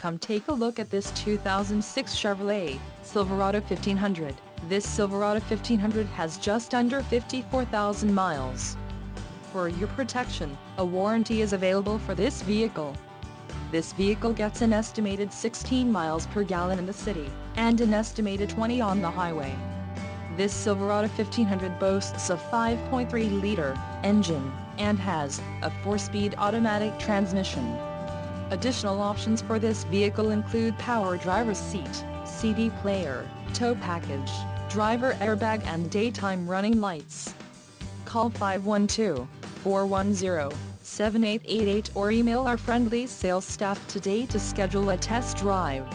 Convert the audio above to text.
Come take a look at this 2006 Chevrolet Silverado 1500. This Silverado 1500 has just under 54,000 miles. For your protection, a warranty is available for this vehicle. This vehicle gets an estimated 16 miles per gallon in the city, and an estimated 20 on the highway. This Silverado 1500 boasts a 5.3-liter engine, and has a 4-speed automatic transmission. Additional options for this vehicle include power driver's seat, CD player, tow package, driver airbag and daytime running lights. Call 512-410-7888 or email our friendly sales staff today to schedule a test drive.